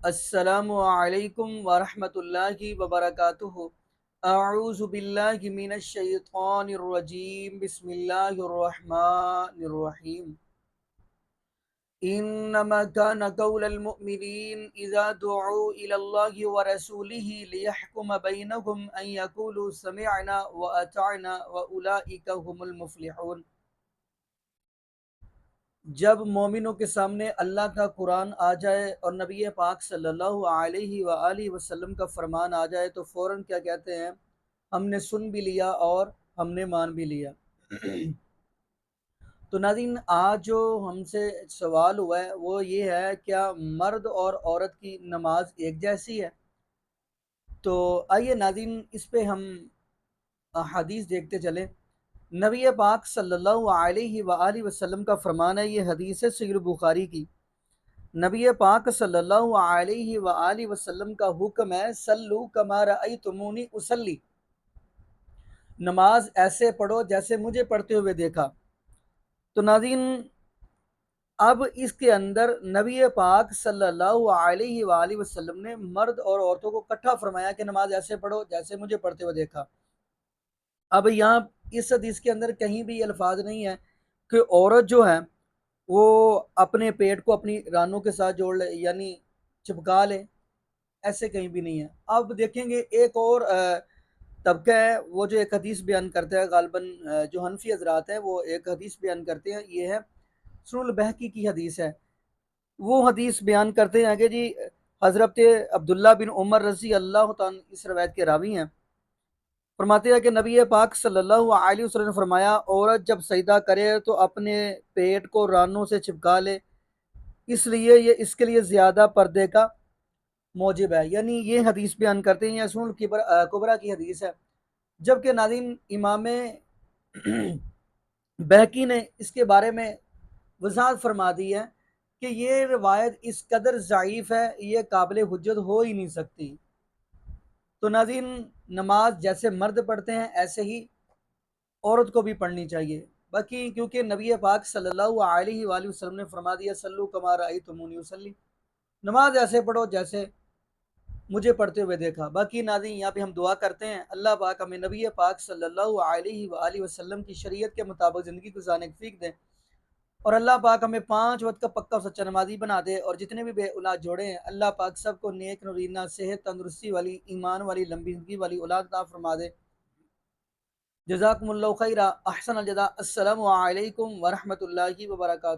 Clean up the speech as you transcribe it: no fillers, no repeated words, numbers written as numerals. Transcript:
अस्सलामु अलैकुम वरहमतुल्लाहि वबरकातुहू। अऊज़ु बिल्लाहि मिनश शैतानिर रजीम। बिस्मिल्लाहिर रहमानिर रहीम। इन्नमा काना क़ौलल मुअमिनीन इज़ा दुऊ इलल्लाहि व रसूलिही लियहकुम बैनहुम अन यक़ूलू समिअना व अतअना व उलाइका हुमुल मुफ़्लिहून। जब मोमिनों के सामने अल्लाह का कुरान आ जाए और नबी पाक सल्लल्लाहु अलैहि व आलिहि वसल्लम का फरमान आ जाए तो फ़ौरन क्या कहते हैं, हमने सुन भी लिया और हमने मान भी लिया। तो नाज़रीन, आज जो हमसे सवाल हुआ है वो ये है, क्या मर्द और औरत की नमाज एक जैसी है? तो आइए नाज़रीन, इस पे हम हदीस देखते चलें। नबी पाक सल्लल्लाहु अलैहि व आलिहि वसल्लम का फरमान है, ये हदीस है सहीह बुखारी की। नबी पाक सल्लल्लाहु अलैहि व आलिहि वसल्लम का हुक्म है, सल्लू कमा रअयतुमूनी उसल्ली, नमाज ऐसे पढ़ो जैसे मुझे पढ़ते हुए देखा। तो नाज़रीन, अब इसके अंदर नबी पाक सल्लल्लाहु अलैहि व आलिहि वसल्लम ने मर्द और औरतों को इकट्ठा फरमाया कि नमाज ऐसे पढ़ो जैसे मुझे पढ़ते हुए देखा। अब यहाँ इस हदीस के अंदर कहीं भी ये अल्फाज नहीं है कि औरत जो है वो अपने पेट को अपनी रानों के साथ जोड़ ले, यानी चिपका ले, ऐसे कहीं भी नहीं है। अब देखेंगे एक और तबका है, वो जो एक हदीस बयान करता है, गालबन जो हनफी हजरात हैं वो एक हदीस बयान करते हैं, ये है सुनुल बहकी की हदीस है। वो हदीस बयान करते हैं कि जी हज़रत अब्दुल्ला बिन उमर रज़ी अल्लाह तआला इस रवायत के रावी हैं। फरमाते हैं कि नबी पाक सल्लल्लाहु अलैहि वसल्लम ने फरमाया, औरत जब सजदा करे तो अपने पेट को रानों से चिपका ले, इसलिए ये इसके लिए ज़्यादा पर्दे का मौजिब है। यानी ये हदीस बयान करते हैं, सुनन कुबरा की हदीस है। जबकि नाज़रीन, इमाम बहकी ने इसके बारे में वजाहत फरमा दी है कि ये रवायत इस कदर ज़ईफ़ है, ये काबिल हुज्जत हो ही नहीं सकती। तो नाज़रीन, नमाज जैसे मर्द पढ़ते हैं ऐसे ही औरत को भी पढ़नी चाहिए। बाकी क्योंकि नबी पाक सल्लल्लाहु अलैहि वसल्लम ने फरमा दिया, सल्लू कमा रअयतुमूनी उसल्ली, नमाज ऐसे पढ़ो जैसे मुझे पढ़ते हुए देखा। बाकी नाज़रीन, यहाँ पे हम दुआ करते हैं अल्लाह पाक हमें नबी पाक सल्लल्लाहु अलैहि वसल्लम की शरीयत के मुताबिक ज़िंदगी गुजारने की तौफीक दें, और अल्लाह पाक हमें 5 वक्त का पक्का और सच्चा नमाजी बना दे, और जितने भी बे औलाद जोड़े हैं अल्लाह पाक सबको नेक नरीना सेहत तंदुरुस्ती वाली ईमान वाली लंबी ज़िंदगी वाली औलाद अता फरमा दे। जज़ाकुमुल्लाहु खैरा, अहसनल जज़ा। अस्सलामु अलैकुम व रहमतुल्लाहि व बरकातुहू।